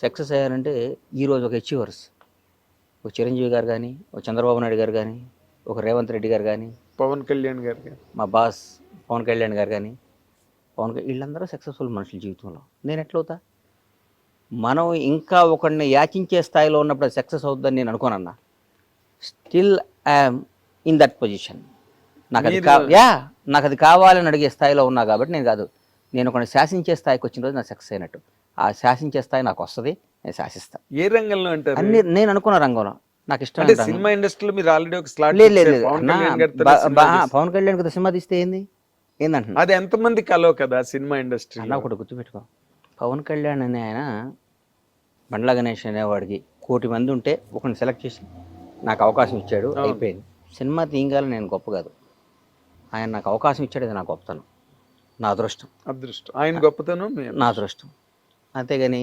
Success అయ్యారంటే ఈరోజు ఒక అచీవర్స్, ఒక చిరంజీవి గారు కానీ, ఒక చంద్రబాబు నాయుడు గారు కానీ, ఒక రేవంత్ రెడ్డి గారు కానీ, పవన్ కళ్యాణ్ గారు, మా బాస్ పవన్ కళ్యాణ్ గారు కానీ, వీళ్ళందరూ సక్సెస్ఫుల్ మనుషుల జీవితంలో. నేను ఎట్లవుతా? మనం ఇంకా ఒకరిని యాచించే స్థాయిలో ఉన్నప్పుడు అది సక్సెస్ అవుతుందని నేను అనుకోనన్నా. Still I'm in that position. నాకు అది నాకు అది కావాలని అడిగే స్థాయిలో ఉన్నా కాబట్టి నేను కాదు, నేను ఒకరిని శాసించే స్థాయికి వచ్చిన రోజు నాకు సక్సెస్ అయినట్టు. ఆ శాసించే స్థాయి నాకు వస్తుంది, నేను శాసిస్తాను. ఏ రంగంలో అంటారు? అన్ని నేను అనుకున్న రంగంలో నాకు ఇష్టం. సినిమా ఇండస్ట్రీలో మీరు ఆల్రెడీ ఒక స్లాట్ లేదు పవన్ కళ్యాణ్ కదా సినిమా తీస్తే ఏందంటున్నా? అది ఎంతమంది కలో కదా సినిమా ఇండస్ట్రీ అన్న. ఒకటి గుర్తుపెట్టుకో, పవన్ కళ్యాణ్ అనే ఆయన బండ్ల గణేష్ అనేవాడికి 1 కోటి మంది ఉంటే ఒకరిని సెలెక్ట్ చేసి నాకు అవకాశం ఇచ్చాడు, అయిపోయింది. సినిమా తీయగాలని నేను గొప్ప కాదు, ఆయన నాకు అవకాశం ఇచ్చాడు, అది నా గొప్పతనం, నా అదృష్టం. ఆయన గొప్పతనం నా అదృష్టం. అంతేగాని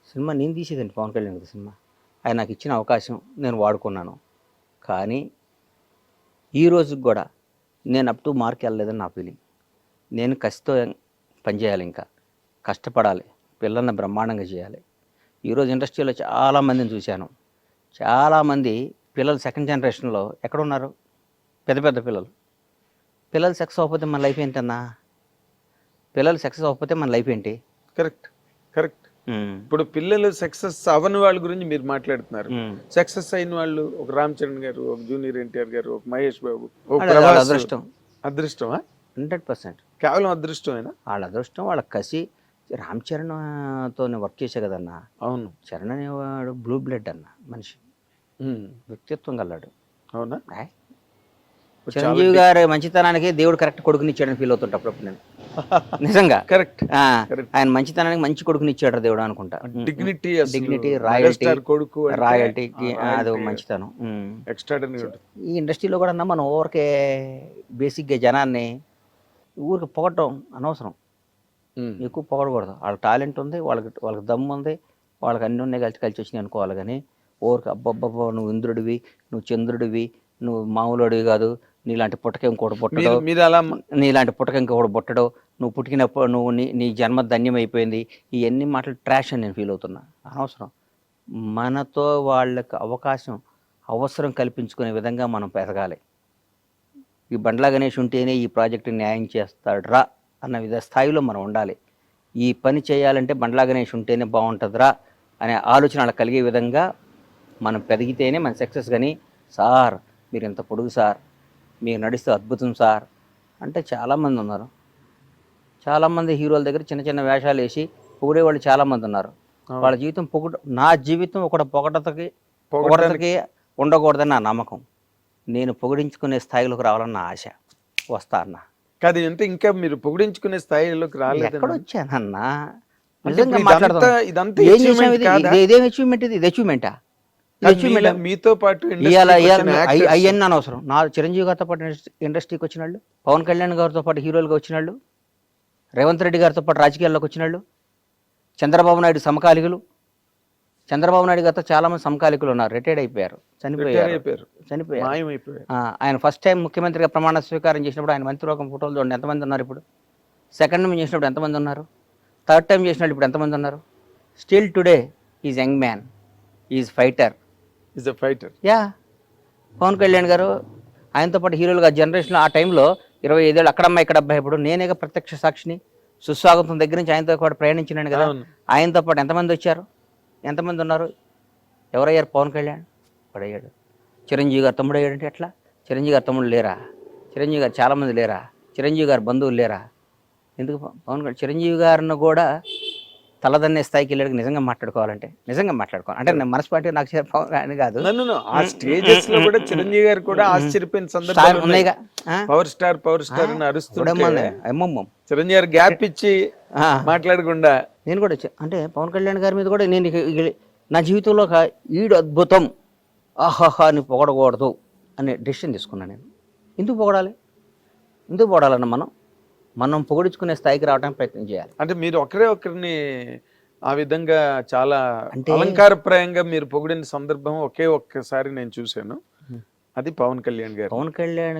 సినిమా నేను తీసేదండి పవన్ కళ్యాణ్ కదా సినిమా. ఆయన నాకు ఇచ్చిన అవకాశం నేను వాడుకున్నాను. కానీ ఈ రోజుకి కూడా నేను అప్ టు మార్క్ వెళ్ళలేదని నా ఫీలింగ్. నేను కసితో పనిచేయాలి, ఇంకా కష్టపడాలి, పిల్లల్ని బ్రహ్మాండంగా చేయాలి. ఈరోజు ఇండస్ట్రీలో చాలామందిని చూశాను. చాలామంది పిల్లలు సెకండ్ జనరేషన్లో ఎక్కడున్నారు? పెద్ద పెద్ద పిల్లలు సక్సెస్ అవ్వకపోతే మన లైఫ్ ఏంటన్నా? పిల్లలు సక్సెస్ అవ్వకపోతే మన లైఫ్ ఏంటి? కరెక్ట్. ఇప్పుడు పిల్లలు సక్సెస్ అవ్వని వాళ్ళ గురించి మీరు మాట్లాడుతున్నారు. సక్సెస్ అయిన వాళ్ళు ఒక రామ్ చరణ్ గారు, ఒక జూనియర్ ఎన్టీఆర్ గారు, ఒక మహేష్ బాబు, అదృష్టం. అదృష్టమా? 100%. కేవలం అదృష్టమేనా? వాళ్ళ అదృష్టం, వాళ్ళ కసి. రామ్ చరణ్తో వర్క్ చేసే కదన్నా. అవును. చరణ్ అనేవాడు బ్లూ బ్లడ్ అన్న మనిషి, వ్యక్తిత్వం గల్లాడు. అవునా? చిరంజీవి గారి మంచితనానికి దేవుడు కరెక్ట్ కొడుకునిచ్చాడని ఫీల్ అవుతుంటప్పుడు నేను నిజంగా. కరెక్ట్. ఆయన మంచితనానికి మంచి కొడుకునిచ్చాడు దేవుడు అనుకుంటా. డిగ్నిటీ, రాయల్టీకి అది మంచితనం. ఈ ఇండస్ట్రీలో కూడా అన్నా మనం ఊరికే బేసిక్గా జనాన్ని ఊరికి పొగటం అనవసరం, ఎక్కువ పొగడకూడదు. వాళ్ళ టాలెంట్ ఉంది, వాళ్ళకి దమ్ము ఉంది, వాళ్ళకి అన్నీ ఉన్నాయి, కలిసి వచ్చినాయి అనుకోవాలి. కానీ ఊరికి అబ్బబ్బబ్బా నువ్వు ఇంద్రుడివి, నువ్వు చంద్రుడివి, నువ్వు మామూలుడివి కాదు, నీలాంటి పుట్టక ఇంకోటి పుట్టడు, నీలాంటి పుట్టక ఇంకొకటి పుట్టడు, నువ్వు పుట్టినప్పుడు నువ్వు నీ జన్మ ధన్యం అయిపోయింది, ఇవన్నీ మాటలు ట్రాష్ అని నేను ఫీల్ అవుతున్నా. అనవసరం. మనతో వాళ్ళకి అవసరం కల్పించుకునే విధంగా మనం పెరగాలి. ఈ బండ్ల గణేష్ ఉంటేనే ఈ ప్రాజెక్టు న్యాయం చేస్తాడురా అన్న స్థాయిలో మనం ఉండాలి. ఈ పని చేయాలంటే బండ్ల గణేష్ ఉంటేనే బాగుంటుందిరా అనే ఆలోచన వాళ్ళకి కలిగే విధంగా మనం పెరిగితేనే మన సక్సెస్. కానీ సార్ మీరు ఇంత పొడుగు సార్, మీరు నడిస్తే అద్భుతం సార్ అంటే చాలామంది ఉన్నారు. చాలామంది హీరోల దగ్గర చిన్న చిన్న వేషాలు వేసి పొగిడేవాళ్ళు చాలామంది ఉన్నారు. వాళ్ళ జీవితం నా జీవితం ఒకటి పొగడతకి ఉండకూడదని నా నమ్మకం. నేను పొగిడించుకునే స్థాయిలోకి రావాలని నా ఆశ. వస్తా అన్న కాదు అంటే ఇంకా మీరు పొగిడించుకునే స్థాయిలోకి రాలేదు. ఎక్కడ వచ్చానన్నా? నిజంగా మాట్లాడతా. ఇదేం అచీవ్మెంట్? ఇది అచీవ్మెంటా? మీతో పాటు అవన్నీ అనవసరం. నా చిరంజీవి గారితో పాటు ఇండస్ట్రీకి వచ్చిన వాళ్ళు, పవన్ కళ్యాణ్ గారితో పాటు హీరోలుగా వచ్చిన వాళ్ళు, రేవంత్ రెడ్డి గారితో పాటు రాజకీయాల్లోకి వచ్చిన వాళ్ళు, చంద్రబాబు నాయుడు సమకాలికులు. చంద్రబాబు నాయుడు గారితో చాలామంది సమకాలికులు ఉన్నారు, రిటైర్డ్ అయిపోయారు, చనిపోయారు. ఆయన ఫస్ట్ టైం ముఖ్యమంత్రిగా ప్రమాణ స్వీకారం చేసినప్పుడు ఆయన మంత్రివర్గం ఫోటోలు చూడండి ఎంతమంది ఉన్నారు. ఇప్పుడు సెకండ్ టైం చేసినప్పుడు ఎంతమంది ఉన్నారు, థర్డ్ టైం చేసినప్పుడు ఇప్పుడు ఎంతమంది ఉన్నారు. Still today is young man, is fighter. Pawan Kalyan గారు ఆయనతో పాటు హీరోలుగా జనరేషన్లో ఆ టైంలో 25 ఏళ్ళు అక్కడమ్మ ఇక్కడ అబ్బాయి. ఇప్పుడు నేనేగా ప్రత్యక్ష సాక్షిని. సుస్వాగతం దగ్గర నుంచి ఆయనతో పాటు ప్రయాణించినాను కదా. ఆయనతో పాటు ఎంతమంది వచ్చారు, ఎంతమంది ఉన్నారు? ఎవరయ్యారు? పవన్ కళ్యాణ్ పడయ్యాడు. చిరంజీవి గారు తమ్ముడు అయ్యాడంటే ఎట్లా? చిరంజీవి గారు తమ్ముడు లేరా? చిరంజీవి గారు చాలామంది లేరా? చిరంజీవి గారు బంధువులు లేరా? ఎందుకు పవన్ కళ్యాణ్ చిరంజీవి గారిని కూడా తలదన్నే స్థాయికి వెళ్ళాడు. నిజంగా మాట్లాడుకోవాలి అంటే నేను మనస్పాటి నాకు పవన్ కాదు. ఆ స్టేజెస్ లో కూడా చిరంజీవి గారు కూడా ఆశ్చర్యపోయిన సందర్భాలు ఉన్నాయిగా. పవర్ స్టార్ అని అరుస్తుంటే చిరంజీవి గారు గ్యాప్ ఇచ్చి మాట్లాడకుండా నేను కూడా అంటే పవన్ కళ్యాణ్ గారి మీద కూడా నేను నా జీవితంలో ఈడు అద్భుతం, ఆహాహా అని పొగడకూడదు అనే డెసిషన్ తీసుకున్నాను నేను. ఎందుకు పొగడాలన్న మనం పొగిడించుకునే స్థాయికి రావడానికి ప్రయత్నం చేయాలి. అంటే మీరు ఒకరిని ఆ విధంగా చాలా అలంకారప్రాయంగా మీరు పొగిడిన సందర్భం ఒక్కసారి నేను చూశాను. అది పవన్ కళ్యాణ్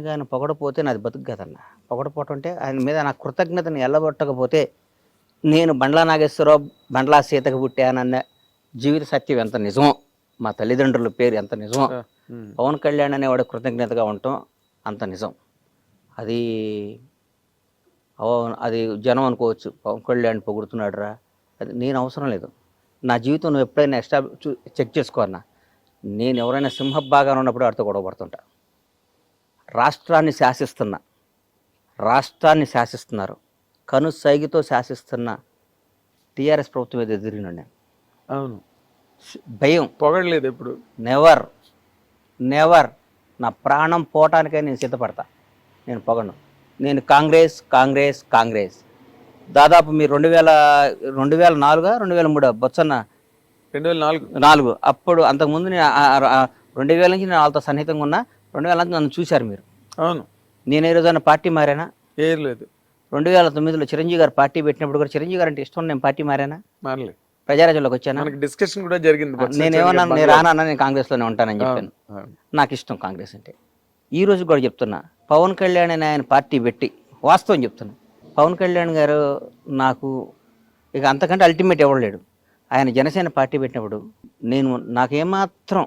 గారిని పొగడపోతే నాది బతుకు కదన్న. పొగడపోవటం అంటే ఆయన మీద నా కృతజ్ఞతను ఎల్లబొట్టకపోతే నేను బండ్లా నాగేశ్వరరావు బండ్లా సీతకు పుట్టానన్న జీవిత సత్యం ఎంత నిజమో, మా తల్లిదండ్రుల పేరు ఎంత నిజమో, ఉమ్. పవన్ కళ్యాణ్ అనేవాడు కృతజ్ఞతగా ఉండటం అంత నిజం. అది అది జనం అనుకోవచ్చు, పవన్ కళ్యాణ్ పొగుడుతున్నాడు రా, అది నేను అవసరం లేదు. నా జీవితం నువ్వు ఎప్పుడైనా చెక్ చేసుకో అన్న. నేను ఎవరైనా సింహభాగాన్ని ఉన్నప్పుడు వాడితో గొడవ పడుతుంటా. రాష్ట్రాన్ని శాసిస్తున్నారు, కనుసైగితో శాసిస్తున్న టీఆర్ఎస్ ప్రభుత్వం మీద ఎదిరినాడు నేను. అవును, భయం పొగడలేదు ఎప్పుడు. నెవర్ నా ప్రాణం పోవటానికే నేను సిద్ధపడతా, నేను పొగను. నేను కాంగ్రెస్ దాదాపు మీరు 2004 2003 బొత్సన్న 2004 అప్పుడు. అంతకుముందు నేను 2000 నుంచి నేను వాళ్ళతో సన్నిహితంగా ఉన్నా. 2000 నుంచి నన్ను చూశారు మీరు. అవును, నేను ఏ రోజైనా పార్టీ మారానా? ఏం లేదు. 2009లో చిరంజీవి గారు పార్టీ పెట్టినప్పుడు కూడా చిరంజీవి గారు అంటే ఇష్టం, నేను పార్టీ మారానా? మారలేదు. ప్రజారాజ్యంలోకి వచ్చానా? మనకి డిస్కషన్ కూడా జరిగింది. నేనేమన్నా నేను రానన్నా, నేను కాంగ్రెస్లోనే ఉంటానని చెప్పాను. నాకు ఇష్టం కాంగ్రెస్ అంటే. ఈ రోజు కూడా చెప్తున్నా, పవన్ కళ్యాణ్ అని ఆయన పార్టీ పెట్టి వాస్తవం చెప్తున్నా, పవన్ కళ్యాణ్ గారు నాకు ఇక అంతకంటే అల్టిమేట్ ఎవరు లేడు. ఆయన జనసేన పార్టీ పెట్టినప్పుడు నాకేమాత్రం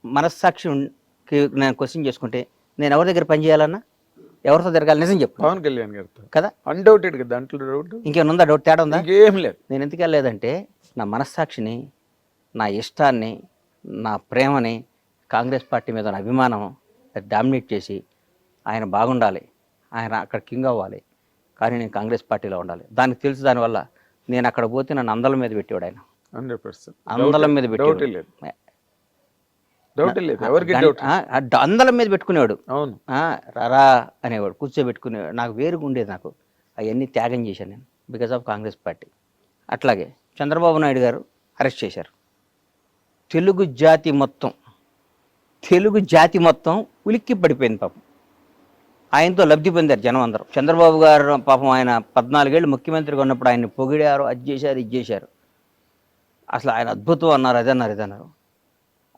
మనస్సాక్షికి నేను క్వశ్చన్ చేసుకుంటే నేను ఎవరి దగ్గర పనిచేయాలన్నా, ఎవరితో తిరగాలి? నిజం చెప్పు. పవన్ కళ్యాణ్ గారితో కదా, అన్డౌటెడ్ కదా, దాంట్లో డౌట్ ఇంకేమైనా ఉందా? డౌట్ తేడా ఉందా? ఏం లేదు. నేను ఎందుకు వెళ్ళలేదంటే నా మనస్సాక్షిని, నా ఇష్టాన్ని, నా ప్రేమని, కాంగ్రెస్ పార్టీ మీద నా అభిమానం డామినేట్ చేసి ఆయన బాగుండాలి, ఆయన అక్కడ కింగ్ అవ్వాలి, కానీ నేను కాంగ్రెస్ పార్టీలో ఉండాలి. దానికి తెలుసు. దానివల్ల నేను అక్కడ పోతే నన్ను అందల మీద పెట్టేవాడు ఆయన. 100% అందలం మీద పెట్టేవాడు, అందలం మీద పెట్టుకునేవాడు. అవును, రారా అనేవాడు, కూర్చోబెట్టుకునేవాడు. నాకు వేరుగా ఉండేది. నాకు అవన్నీ త్యాగం చేశాను నేను బికాజ్ ఆఫ్ కాంగ్రెస్ పార్టీ. అట్లాగే చంద్రబాబు నాయుడు గారు అరెస్ట్ చేశారు. తెలుగు జాతి మొత్తం ఉలిక్కి పడిపోయింది పాపం. ఆయనతో లబ్ధి పొందారు జనం అందరూ. చంద్రబాబు గారు పాపం ఆయన 14 ఏళ్ళు ముఖ్యమంత్రిగా ఉన్నప్పుడు ఆయన్ని పొగిడారు, అది చేశారు, ఇది చేశారు. అసలు ఆయన అద్భుతం అన్నారు, ఇదన్నారు.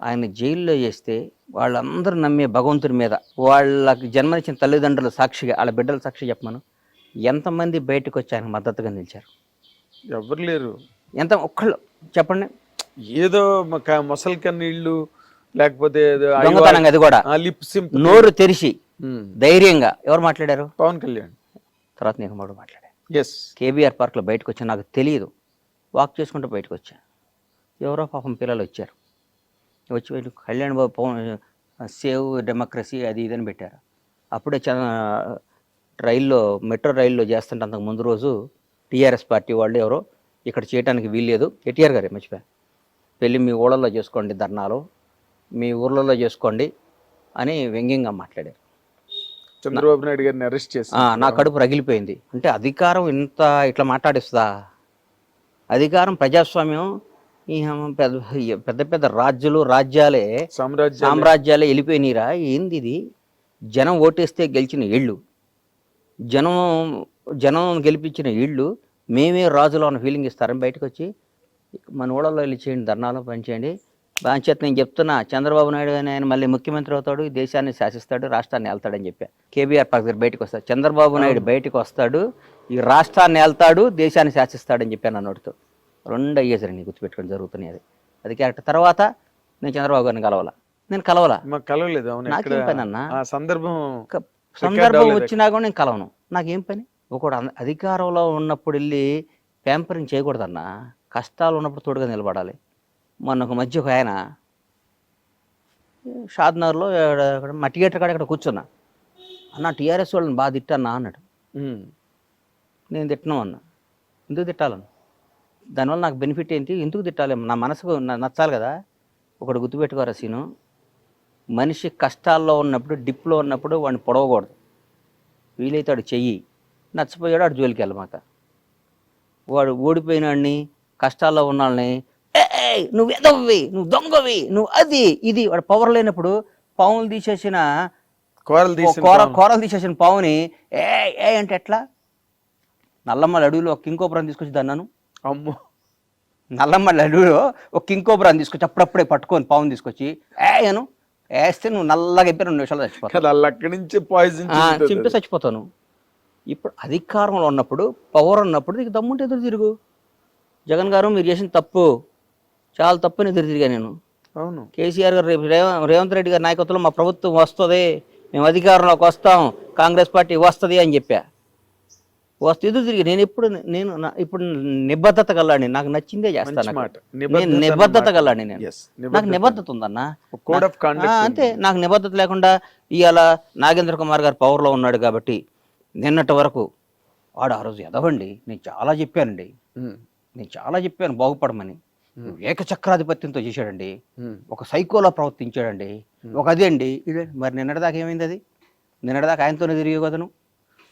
ఆయన జైల్లో చేస్తే వాళ్ళందరూ నమ్మే భగవంతుడి మీద, వాళ్ళకి జన్మనిచ్చిన తల్లిదండ్రుల సాక్షిగా, వాళ్ళ బిడ్డల సాక్షి చెప్పమను, ఎంతమంది బయటకు వచ్చి ఆయనకు మద్దతుగా నిలిచారు? ఎవరు లేరు. ఎంత ఒక్కళ్ళు చెప్పండి. ఏదో మొసలి కన్నీళ్ళు, లేకపోతే దొంగతనంగా, అది కూడా నోరు తెరిచి ధైర్యంగా ఎవరు మాట్లాడారు? పవన్ కళ్యాణ్. తర్వాత నేను కూడా మాట్లాడాను. ఎస్, కేబీఆర్ పార్క్లో బయటకు వచ్చా, నాకు తెలియదు, వాక్ చేసుకుంటూ బయటకు వచ్చా. ఎవరో పాపం పిల్లలు వచ్చారు, వచ్చి కళ్యాణ్ బాబు పవన్ సేవ్ డెమోక్రసీ అది ఇదని పెట్టారు. అప్పుడే మెట్రో రైల్లో చేస్తుంటే అంతకు ముందు రోజు టీఆర్ఎస్ పార్టీ వాళ్ళు ఎవరో ఇక్కడ చేయడానికి వీల్లేదు, కేటీఆర్ గారే మర్చిపోయా, పెళ్ళి మీ ఊళ్ళల్లో చేసుకోండి, ధర్నాలు మీ ఊర్లలో చేసుకోండి అని వ్యంగ్యంగా మాట్లాడారు. చంద్రబాబు నాయుడు గారిని అరెస్ట్ చేసి నా కడుపు రగిలిపోయింది. అంటే అధికారం ఇట్లా మాట్లాడిస్తుందా? అధికారం, ప్రజాస్వామ్యం, ఈ పెద్ద పెద్ద రాజ్యాలే సామ్రాజ్యాలే వెళ్ళిపోయినరా? ఏంది ఇది? జనం ఓటేస్తే గెలిచిన ఇళ్ళు, జనం గెలిపించిన ఇళ్ళు, మేమే రాజులో ఉన్న ఫీలింగ్ ఇస్తారని బయటకు వచ్చి మన ఊళ్ళలో వెళ్ళి చేయండి, ధర్నాలో పనిచేయండి. బాధ్యత నేను చెప్తున్నా, చంద్రబాబు నాయుడు అని ఆయన మళ్ళీ ముఖ్యమంత్రి అవుతాడు, దేశాన్ని శాసిస్తాడు, రాష్ట్రాన్ని వెళ్తాడని చెప్పా. కేబీఆర్ పార్క్ దగ్గర బయటకు వస్తాడు, చంద్రబాబు నాయుడు బయటకు వస్తాడు, ఈ రాష్ట్రాన్ని వెళ్తాడు, దేశాన్ని శాసిస్తాడని చెప్పాను అన్నోటితో. 2 అయ్యేసరి గుర్తుపెట్టుకొని జరుగుతున్నాయి. అది క్యారెక్టర్. తర్వాత నేను చంద్రబాబు గారిని కలవలా, కలవలేదు. నాకేం పని అన్న? సందర్భం వచ్చినా కూడా నేను కలవను, నాకేం పని? ఒకడు అధికారంలో ఉన్నప్పుడు వెళ్ళి ప్యాంపరింగ్ చేయకూడదన్నా, కష్టాలు ఉన్నప్పుడు తోడుగా నిలబడాలి. మొన్న ఒక మధ్య ఒక ఆయన షాద్నగర్లో మా థియేటర్ కాడ ఇక్కడ కూర్చున్నా, అన్న టీఆర్ఎస్ వాళ్ళని బాగా తిట్టన్నా అన్నాడు. నేను తిట్టను అన్నా. ఎందుకు తిట్టాలను? దానివల్ల నాకు బెనిఫిట్ ఏంటి? ఎందుకు తిట్టాలి? నా మనసుకు నచ్చాలి కదా. ఒకటి గుర్తుపెట్టుకోరా సీను, మనిషి కష్టాల్లో ఉన్నప్పుడు, డిప్లో ఉన్నప్పుడు వాడిని పొడవకూడదు. వీలైతే వాడు చెయ్యి, నచ్చపోయాడు వాడు జోలికి వెళ్ళమాక. వాడు ఓడిపోయినాడిని, కష్టాల్లో ఉన్న వాళ్ళని నువ్వు ఎదవ్వి, నువ్వు దొంగవి, నువ్వు అది ఇది, వాడు పవర్ లేనప్పుడు పావులు తీసేసిన కూరలు తీసేసిన పావుని ఏ అంటే ఎట్లా? నల్లమ్మల అడవిలో ఒక కింకోపురం తీసుకొచ్చి దన్నాను. అమ్మో, నల్లమ్మల అడవిలో ఒక కింకోపురం తీసుకొచ్చి అప్పుడప్పుడే పట్టుకొని పావుని తీసుకొచ్చి అను వేస్తే నువ్వు నల్లగా అయిపోయి 2 నిమిషాలు చచ్చిపోతావు. అక్కడి నుంచి పాయిజన్ చింపి చచ్చిపోతాను. ఇప్పుడు అధికారంలో ఉన్నప్పుడు, పవర్ ఉన్నప్పుడు నీకు దమ్ముంటే ఎదురు తిరుగు. జగన్ గారు మీరు చేసిన తప్పు, చాలా తప్పని ఎదురు తిరిగా నేను. అవును. కేసీఆర్ గారు రేపు రేవంత్ రెడ్డి గారి నాయకత్వంలో మా ప్రభుత్వం వస్తుంది, మేము అధికారంలోకి వస్తాం, కాంగ్రెస్ పార్టీ వస్తుంది అని చెప్పా. వస్తే ఎదురు తిరిగి నేను ఇప్పుడు నిబద్ధత గల్లాడిని, నాకు నచ్చిందే చేస్తాను. నేను నిబద్ధత గల్లాడిని, నాకు నిబద్ధత ఉందన్న. అంతే, నాకు నిబద్ధత లేకుండా ఇవాళ నాగేంద్ర కుమార్ గారు పవర్లో ఉన్నాడు కాబట్టి నిన్నటి వరకు వాడు ఆ రోజు ఎదవండి. నేను చాలా చెప్పాను బాగుపడమని. ఏకచక్రాధిపత్యంతో చేశాడండి, ఒక సైకోలా ప్రవర్తించాడండి, ఒక అదే అండి ఇదే. మరి నిన్నటిదాకా ఏమైంది? అది నిన్నటిదాకా ఆయనతోనే తిరిగే కదా నువ్వు,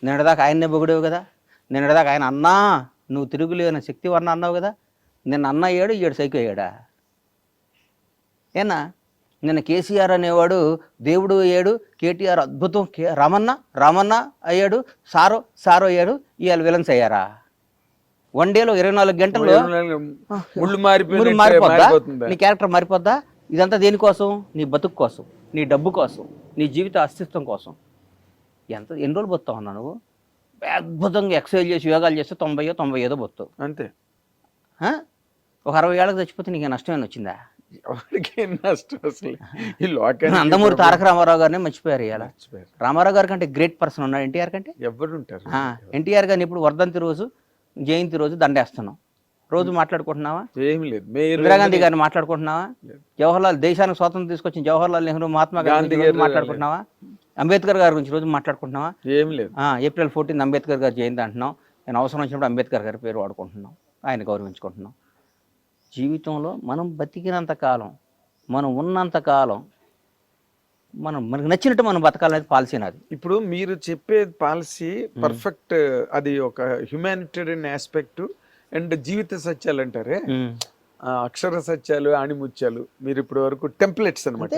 నిన్నటిదాకా ఆయన్నే పొగిడేవు కదా, నిన్నటిదాకా ఆయన అన్నా నువ్వు తిరుగులేని శక్తి వర్ణ అన్నావు కదా. నిన్న అన్న అయ్యాడు, ఈడు సైకో అయ్యాడా? ఏనా నిన్న కేసీఆర్ అనేవాడు దేవుడు అయ్యాడు, కేటీఆర్ అద్భుతం, రామన్న అయ్యాడు, సారో అయ్యాడు, ఇవాళ విలన్స్ అయ్యారా? వన్ డేలో 24 గంటల్లో మారిపోద్దా? నీ క్యారెక్టర్ మారిపోద్దా? ఇదంతా దేనికోసం? నీ బతుకు కోసం, నీ డబ్బు కోసం, నీ జీవిత అస్తిత్వం కోసం. ఎన్ని రోజులు బతుకుతావు అన్నా నువ్వు? అద్భుతంగా ఎక్సర్సైజ్ చేసి యోగాలు చేస్తే 90 బతుకుతావు అంతే. ఒక 60 ఏళ్ళకి చచ్చిపోతే నీకు నష్టమేనా వచ్చిందా? నందమూరి తారక రామారావు గారిని మర్చిపోయారు. ఇలా రామారావు గారి కంటే గ్రేట్ పర్సన్ ఉన్నాడు ఎన్టీఆర్ కంటే. ఎవరుంటారు? ఎన్టీఆర్ గారిని ఇప్పుడు వర్ధంతి రోజు, జయంతి రోజు దండేస్తున్నాం. రోజు మాట్లాడుకుంటున్నావా? ఏం లేదు. ఇందిరాగాంధీ గారిని మాట్లాడుకుంటున్నావా? జవహర్లాల్, దేశానికి స్వాతంత్రం తీసుకొచ్చిన జవహర్లాల్ నెహ్రూ, మహాత్మా గాంధీ గారిని మాట్లాడుకుంటున్నావా? అంబేద్కర్ గారి గురించి రోజు మాట్లాడుకుంటున్నావా? ఏం లేదు. ఏప్రిల్ 14 అంబేద్కర్ గారి జయంతి అంటున్నాం. నేను అవసరం వచ్చినప్పుడు అంబేద్కర్ గారి పేరు వాడుకుంటున్నాం, ఆయన గౌరవించుకుంటున్నాం. జీవితంలో మనం బతికినంత కాలం, మనం ఉన్నంత కాలం మనకు నచ్చినట్టు మనం బతకాలనేది పాలసీ నాది. ఇప్పుడు మీరు చెప్పే పాలసీ పర్ఫెక్ట్, అది ఒక హ్యుమానిటేరియన్ ఆస్పెక్ట్ అండ్ జీవిత సత్యాలు అంటారే, అక్షర సత్యాలు, ఆణిముత్యాలు మీరు ఇప్పుడు వరకు టెంప్లెట్స్ అనమాట,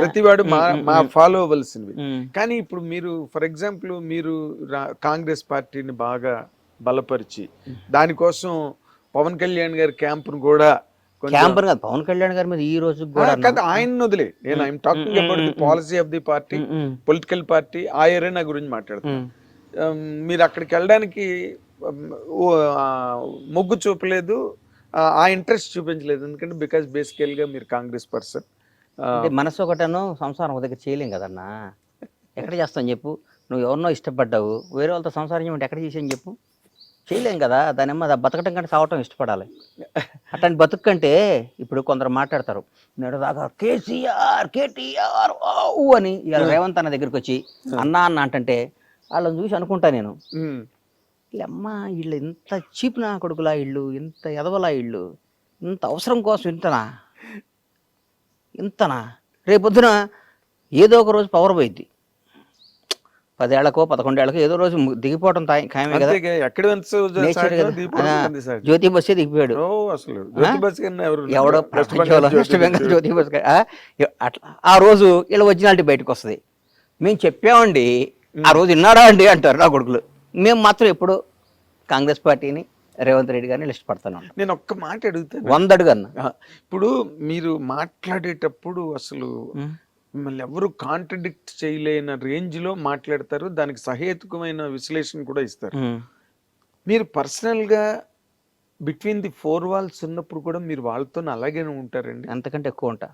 ప్రతివాడు మా ఫాలో అవ్వాల్సినవి. కానీ ఇప్పుడు మీరు ఫర్ ఎగ్జాంపుల్ మీరు కాంగ్రెస్ పార్టీని బాగా బలపరిచి దానికోసం పవన్ కళ్యాణ్ గారి క్యాంపును కూడా, పవన్ కళ్యాణ్ గారి మీద ఈ రోజు ఆయన వదిలే, నేను I'm talking about the policy of the party, political party, ఆ ఏరియా గురించి మాట్లాడుతున్నాను. మీరు అక్కడికి వెళ్ళడానికి మొగ్గు చూపలేదు, ఆ ఇంట్రెస్ట్ చూపించలేదు. ఎందుకంటే బికాస్ బేసికల్ గా మీరు కాంగ్రెస్ పర్సన్. మనసు ఒకటను, సంసారం ఒక దగ్గర చేయలేం కదన్నా. ఎక్కడ చేస్తాను చెప్పు? నువ్వు ఎవరినో ఇష్టపడ్డావు, వేరే వాళ్ళతో సంసారం చేయమంటే ఎక్కడ చేసాను చెప్పు? చేయలేం కదా. దానిమ్మ బతకటం కంటే సావటం ఇష్టపడాలి. అట్లాంటి బతుకు కంటే ఇప్పుడు కొందరు మాట్లాడతారు, నేడుదాకా కేటీఆర్ అని ఇవాళ రేవంత్ అన్న దగ్గరికి వచ్చి అన్న అంటే వాళ్ళని చూసి అనుకుంటా నేను, వీళ్ళమ్మా వీళ్ళు ఇంత చీప్ నా కొడుకులా, ఇళ్ళు ఇంత ఎదవలా, ఇళ్ళు ఇంత అవసరం కోసం ఇంతనా? రేపొద్దున ఏదో ఒక రోజు పవర్ పోయిద్ది, 10 ఏళ్లకో 11 ఏళ్లకో ఏదో రోజు దిగిపోవడం ఖాయమే కదా. జ్యోతి బస్సే దిగిపోయాడు. ఎవడో వెస్ట్ బెంగాల్ జ్యోతి బస్ అట్లా ఆ రోజు ఇలా ఒరిజినాలిటీ బయటకు వస్తుంది. మేము చెప్పామండి, ఆ రోజు విన్నాడా అండి అంటారు నా కొడుకులు. మేము మాత్రం ఎప్పుడు కాంగ్రెస్ పార్టీని, రేవంత్ రెడ్డి గారిని లిస్ట్ పడతాను. నేను ఒక్క మాట అడుగుతాను, 100 అడుగన్నా. ఇప్పుడు మీరు మాట్లాడేటప్పుడు అసలు మిమ్మల్ని ఎవరు కాంట్రడిక్ట్ చేయలేని రేంజ్ లో మాట్లాడతారు, దానికి సహేతుకమైన విశ్లేషణ కూడా ఇస్తారు. మీరు పర్సనల్ గా బిట్వీన్ ది 4 walls ఉన్నప్పుడు కూడా మీరు వాళ్ళతో అలాగే ఉంటారండి? అంతకంటే ఎక్కువ ఉంటా,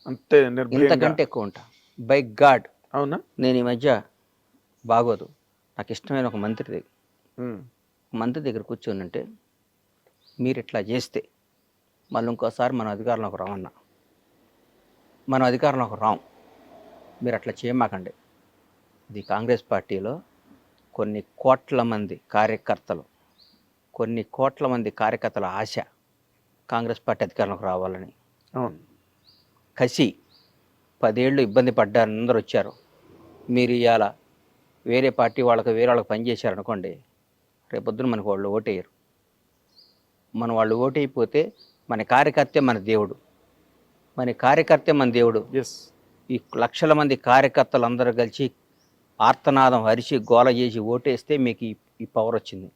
అంతే, ఇంతకంటే ఎక్కువ ఉంటా. By God. అవునా? నేను ఈ మధ్య బాగోదు, నాకు ఇష్టమైన ఒక మంత్రి దగ్గర కూర్చొని అంటే, మీరు ఇట్లా చేస్తే మళ్ళీ ఇంకోసారి మనం అధికారంలోకి రామన్నా, మనం అధికారంలోకి రాం, మీరు అట్లా చేయమాకండి. ఇది కాంగ్రెస్ పార్టీలో కొన్ని కోట్ల మంది కార్యకర్తల ఆశ కాంగ్రెస్ పార్టీ అధికారంలోకి రావాలని. కసి 10 ఏళ్ళు ఇబ్బంది పడ్డారు, అందరూ వచ్చారు. మీరు ఇవాళ వేరే పార్టీ వేరే వాళ్ళకి పనిచేశారనుకోండి, రేపొద్దున మనకు వాళ్ళు ఓటేయరు. వాళ్ళు ఓటైపోతే మన కార్యకర్తే మన దేవుడు. ఈ లక్షల మంది కార్యకర్తలు అందరూ కలిసి ఆర్తనాదం హరిచి గోల చేసి ఓటేస్తే మీకు ఈ పవర్ వచ్చింది,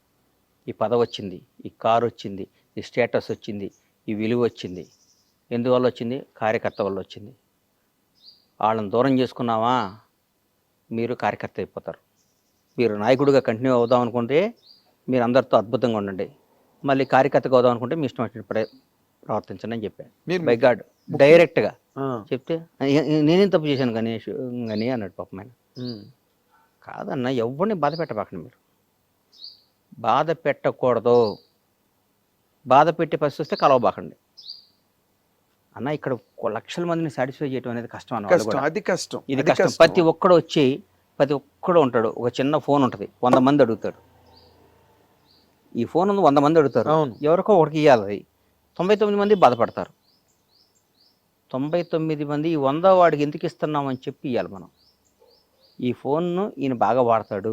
ఈ పదవి వచ్చింది, ఈ కారు వచ్చింది, ఈ స్టేటస్ వచ్చింది, ఈ విలువ వచ్చింది. ఎందువల్ల వచ్చింది? కార్యకర్త వల్ల వచ్చింది. వాళ్ళని దూరం చేసుకున్నావా, మీరు కార్యకర్త అయిపోతారు. మీరు నాయకుడిగా కంటిన్యూ అవుదాం అనుకుంటే మీరు అందరితో అద్భుతంగా ఉండండి, మళ్ళీ కార్యకర్తగా అవుదాం అనుకుంటే మీ ఇష్టం వచ్చిన ప్రవర్తించండి అని చెప్పాను. మీరు బై గాడ్ డైరెక్ట్గా ఆ, చెప్తే నేనేం తప్పు చేశాను గణేష్ అని అన్నాడు పాపం ఆయన. ఉమ్, కాదన్న, ఎవరిని బాధ పెట్టబాకండి మీరు, బాధ పెట్టకూడదు, బాధ పెట్టే పరిస్థితి వస్తే కలవబాకండి అన్న. ఇక్కడ లక్షల మందిని సాటిస్ఫై చేయడం అనేది కష్టం అన్న. వాళ్ళు కష్టం, కూడా అది కష్టం, ఇది అది కష్టం. ప్రతి ఒక్కడు వచ్చి ప్రతి ఒక్కడు ఉంటాడు, ఒక చిన్న ఫోన్ ఉంటుంది, 100 మంది అడుగుతాడు. ఈ ఫోన్ ఉంది, 100 మంది అడుగుతారు, అవును. ఎవరికో ఒకటికి ఇవ్వాలి. అది 99 మంది బాధపడతారు. 99 మంది ఈ 100 వాడికి ఎందుకు ఇస్తున్నామని చెప్పి ఇవ్వాలి మనం. ఈ ఫోన్ను ఈయన బాగా వాడతాడు,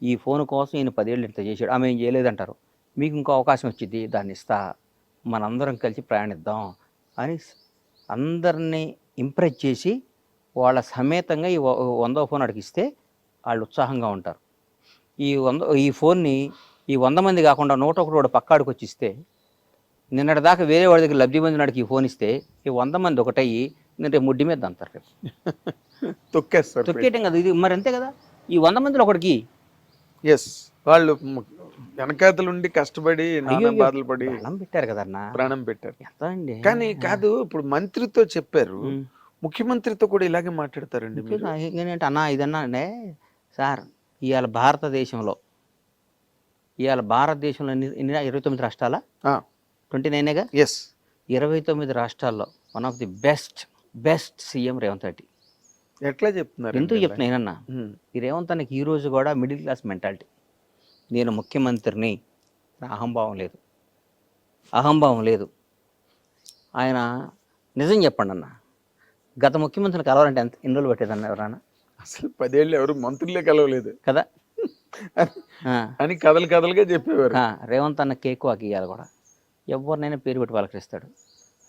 ఈ ఫోన్ కోసం ఈయన 10 ఏళ్ళు ఇంత చేశాడు, ఆమె ఏం చేయలేదంటారు. మీకు ఇంకో అవకాశం వచ్చింది, దాన్ని ఇస్తా, మనందరం కలిసి ప్రయాణిద్దాం అని అందరినీ ఇంప్రెస్ చేసి వాళ్ళ సమేతంగా ఈ 100వ ఫోన్ అడిగిస్తే వాళ్ళు ఉత్సాహంగా ఉంటారు. ఈ ఫోన్ని ఈ 100 మంది కాకుండా 101 వాడు పక్కాడికి వచ్చి ఇస్తే, నిన్నటిదాకా వేరే వాడి దగ్గర లబ్ధి పొందినాడికి ఈ ఫోన్ ఇస్తే ఈ 100 మంది ఒకటయ్యి నేను రేపు ముడ్డి మీద దంతారు. రేపు తొక్కేస్తారు. తొక్కేయటం కదా ఇది, మరి అంతే కదా. ఈ 100 మందిలో ఒకటికి ఎస్, వాళ్ళు వెనకాతలుండి కష్టపడి నానా బాధలు పడి ప్రాణం పెట్టారు కదన్నా, ప్రాణం పెట్టారు. ఎంత అండి. కానీ కాదు, ఇప్పుడు మంత్రితో చెప్పారు, ముఖ్యమంత్రితో కూడా ఇలాగే మాట్లాడతారండి మీరు? ఏంటంటే అన్న ఇదన్నా అంటే సార్, ఇవాళ భారతదేశంలో ఎన్ని 29 రాష్ట్రాల 29గా? ఎస్, 29 రాష్ట్రాల్లో one of the best CM Revanth Reddy. ఎట్లా చెప్తున్నారు? ఎందుకు చెప్తున్నా ఏనన్నా, ఈ రేవంత్ అన్నకి ఈ రోజు కూడా మిడిల్ క్లాస్ మెంటాలిటీ. నేను ముఖ్యమంత్రిని, అహంభావం లేదు. ఆయన నిజం చెప్పండి అన్న, గత ముఖ్యమంత్రిని కలవాలంటే ఎన్ని రోజులు పట్టేదన్న ఎవరన్నా? అసలు 10 ఏళ్ళు ఎవరు మంత్రులే కలవలేదు కదా అని కథలుగా చెప్పేవారు. రేవంత్ అన్న కేక్ వాకి ఇవ్వాలి కూడా, ఎవరినైనా పేరు పెట్టి పలకరిస్తాడు.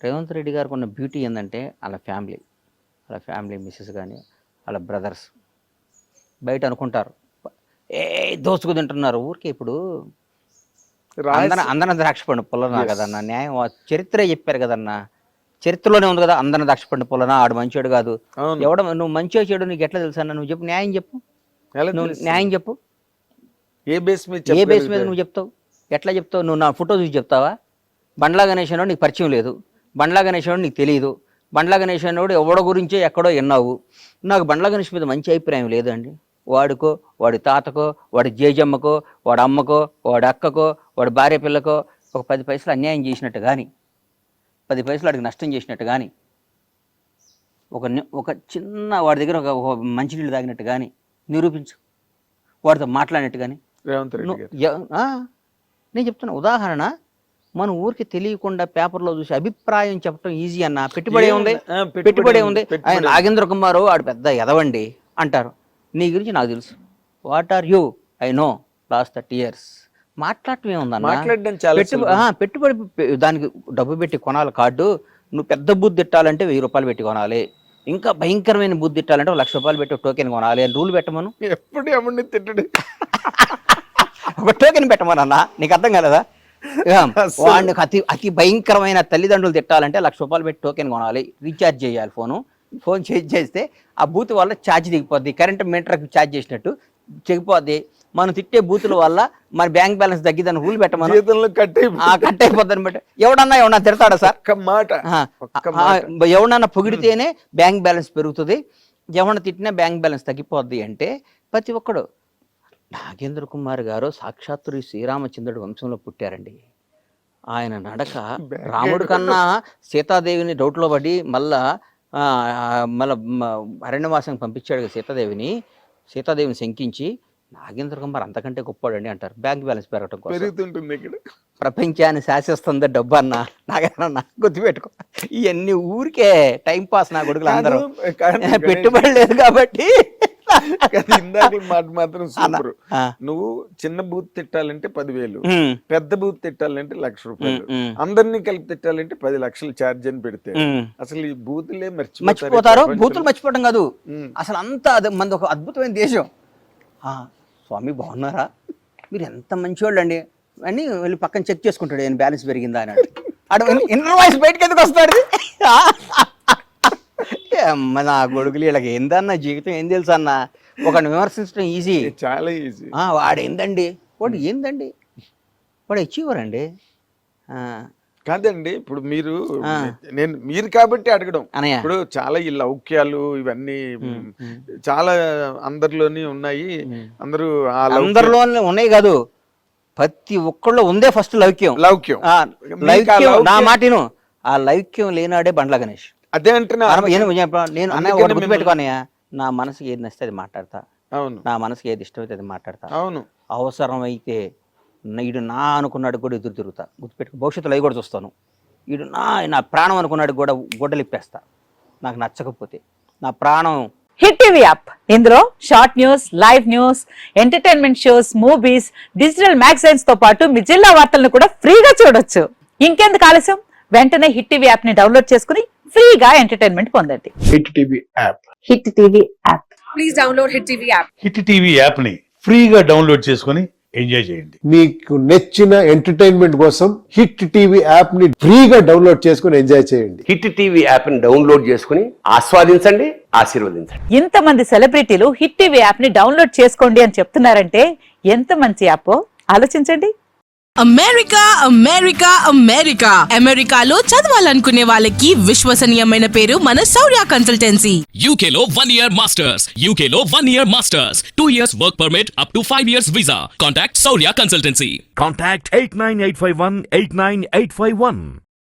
రేవంత్ రెడ్డి గారికి ఉన్న బ్యూటీ ఏంటంటే వాళ్ళ ఫ్యామిలీ మిస్సెస్ కానీ వాళ్ళ బ్రదర్స్ బయట అనుకుంటారు దోచుకు తింటున్నారు ఊరికే. ఇప్పుడు అందరం ద్రాక్ష పండు పొలనా కదన్నా, న్యాయం చరిత్రే చెప్పారు కదన్నా, చరిత్రలోనే ఉంది కదా, అందరం ద్రాక్ష పండు పొలనా, ఆడు మంచోడు కాదు. ఎవడ నువ్వు మంచిగా చెడు నీకు ఎట్లా తెలుసా? నువ్వు చెప్పు, న్యాయం చెప్పు, నువ్వు న్యాయం చెప్పు. ఏ బేస్ మీద నువ్వు చెప్తావు? ఎట్లా చెప్తావు? నువ్వు నా ఫోటో చూసి చెప్తావా? బండ్లా గణేష్ అన్నోడు నీకు పరిచయం లేదు, బండ్లా గణేష్ అన్నోడు నీకు తెలియదు, బండ్లా గణేష్ అన్నోడు ఎవడో గురించో ఎక్కడో విన్నావు. నాకు బండ్లా గణేష్ మీద మంచి అభిప్రాయం లేదండి. వాడికో, వాడి తాతకో, వాడి జేజమ్మకో, వాడి అమ్మకో, వాడి అక్కకో, వాడి భార్య పిల్లకో ఒక 10 పైసలు అన్యాయం చేసినట్టు కానీ, 10 పైసలు వాడికి నష్టం చేసినట్టు కానీ, ఒక చిన్న వాడి దగ్గర ఒక మంచినీళ్ళు తాగినట్టు కానీ నిరూపించు, వాడితో మాట్లాడినట్టు కానీ. నేను చెప్తున్నా ఉదాహరణ, మన ఊరికి తెలియకుండా పేపర్లో చూసి అభిప్రాయం చెప్పడం ఈజీ అన్న. పెట్టుబడి ఉంది. ఆయన నాగేంద్ర కుమారు ఆడు పెద్ద ఎదవండి అంటారు. నీ గురించి నాకు తెలుసు. What are you? I know last 30 years. మాట్లాడటం ఏముందన్న? పెట్టుబడి దానికి డబ్బు పెట్టి కొనాలి కార్డు. నువ్వు పెద్ద బూత్ తిట్టాలంటే 1000 రూపాయలు పెట్టి కొనాలి, ఇంకా భయంకరమైన బూత్ తిట్టాలంటే 1,00,000 రూపాయలు పెట్టి టోకెన్ కొనాలి అని రూల్ పెట్టమను. ఎప్పుడు ఎవరిని తిట్టడు, ఒక టోకెన్ పెట్టమనన్నా. నీకు అర్థం కాలేదా? వాడికి అతి భయంకరమైన తల్లిదండ్రులు తిట్టాలంటే 1,00,000 రూపాయలు పెట్టి టోకెన్ కొనాలి, రీఛార్జ్ చేయాలి. ఫోన్ చేస్తే ఆ బూత్ వల్ల ఛార్జ్ దిగిపోద్ది, కరెంట్ మీటర్కి ఛార్జ్ చేసినట్టు చెగిపోద్ది. మనం తిట్టే బూతుల వల్ల మన బ్యాంక్ బ్యాలెన్స్ తగ్గిద్దని రూల్ పెట్టమని, కట్ అయిపోద్దని బట్టి. ఎవడన్నా తిడతాడా సార్? ఎవడన్నా పొగిడితేనే బ్యాంక్ బ్యాలెన్స్ పెరుగుతుంది, ఎవడన్నా తిట్టినా బ్యాంక్ బ్యాలెన్స్ తగ్గిపోద్ది అంటే ప్రతి ఒక్కడు. నాగేంద్ర కుమార్ గారు సాక్షాత్తు శ్రీరామచంద్రుడి వంశంలో పుట్టారండి. ఆయన నడక రాముడి కన్నా సీతాదేవిని డౌట్లో పడి మళ్ళా అరణ్యవాసం పంపించాడు సీతాదేవిని శంకించి. నాగేంద్ర కుమార్ అంతకంటే గొప్పవాడండి అంటారు. బ్యాంక్ బ్యాలెన్స్ పెరగటం కోసం ప్రపంచాన్ని శాసిస్తుంది డబ్బు అన్న. నాగేంద్ర గుర్తుపెట్టుకో, ఇవన్నీ ఊరికే టైం పాస్. నా కొడుకులు అందరూ పెట్టుబడి లేదు కాబట్టి. ఇందాక మాట మాత్రం సూపర్. నువ్వు చిన్న బూత్ తిట్టాలంటే 10,000, పెద్ద బూత్ తిట్టాలంటే 1,00,000 రూపాయలు, అందరినీ కలిపి తిట్టాలంటే 10 లక్షలు ఛార్జ్ అని పెడితే అసలు ఈ బూతులే మర్చిపోతారు. బూతులు మర్చిపోవడం కాదు అసలు, అంతా మనది ఒక అద్భుతమైన దేశం. స్వామి బాగున్నారా, మీరు ఎంత మంచివాళ్ళు అండి అని వెళ్ళి పక్కన చెక్ చేసుకుంటాడు, నేను బ్యాలెన్స్ పెరిగిందా అని. అడు ఇన్నర్ వాయిస్ బయటకి ఎందుకు వస్తాడు? నా కొడుకులు వీళ్ళకి ఏందన్న జీవితం ఏం తెలుసు అన్న. ఒకటి విమర్శించడం ఈజీ, చాలా ఈజీ. వాడు ఏందండి, వాడు అచీవర్ అండి. కాదండి ఇప్పుడు మీరు కాబట్టి అడగడం. అనయ్య ఇప్పుడు చాలా ఈ లౌక్యాలు ఇవన్నీ చాలా అందరిలోని ఉన్నాయి. అందరూ ఆ అందరిలో ఉన్నాయి కాదు, ప్రతి ఒక్కళ్ళు ఉందే ఫస్ట్ లౌక్యం. లౌక్యం లౌక్యం నా మాటిను, ఆ లౌక్యం లేనాడే బండ్ల గణేష్. అదే అంటున్నా. నేను అన్నయ్య ఒకటి గుర్తుపెట్టుకోనయ్యా, నా మనసుకి ఏది నచ్చితే అది మాట్లాడతా, అవును నా మనసుకి ఏది ఇష్టమైతే అది మాట్లాడతా. అవును అవసరమైతే ఈడు నా అనుకున్నాడు కూడా ఎదురు తిరుగుతా, గుర్తుపెట్టుకో. భవిష్యత్తులో అవి కూడా చూస్తాను. ఈడు నా ప్రాణం అనుకున్నాడు కూడా గొడ్డలిప్పేస్తా, నాకు నచ్చకపోతే. నా ప్రాణం హిట్ టీవీ యాప్, ఇందులో short news, live news, entertainment shows, movies, digital magazines తో పాటు మీ జిల్లా వార్తలను కూడా ఫ్రీగా చూడొచ్చు. ఇంకెందుకు ఆలస్యం, వెంటనే హిట్ టీవీ యాప్ ని డౌన్లోడ్ చేసుకుని ఫ్రీగా ఎంటర్టైన్మెంట్ పొందండి. Hit TV app. Hit TV app. Please download hit TV app. Hit TV app ని ఫ్రీగా డౌన్లోడ్ చేసుకొని ఎంజాయ్ చేయండి. మీకు నచ్చిన ఎంటర్టైన్మెంట్ కోసం హిట్ టీవీ యాప్ ని ఫ్రీగా డౌన్లోడ్ చేసుకుని ఎంజాయ్ చేయండి. హిట్ టీవీ యాప్ ని డౌన్లోడ్ చేసుకుని ఆస్వాదించండి, ఆశీర్వదించండి. ఇంతమంది సెలబ్రిటీలు హిట్ టీవీ యాప్ ని డౌన్లోడ్ చేసుకోండి అని చెప్తున్నారంటే ఎంత మంచి యాప్ ఆలోచించండి. అమెరికా అమెరికా అమెరికా అమెరికాలో చదవాలనుకునే వాళ్ళకి విశ్వసనీయమైన పేరు మన శౌర్య కన్సల్టెన్సీ. UK లో 1 year masters, UK లో 1 year masters, 2 years work permit up to 5 years visa. Contact Saurya Consultancy. Contact 89851 89851.